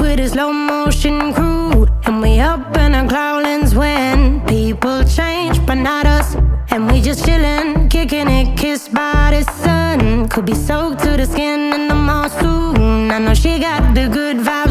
with a slow motion crew, and we up in our cloudlands when people change, but not us. And we just chillin', kicking it, kissed by the sun. Could be soaked to the skin in the mall soon. I know she got the good vibe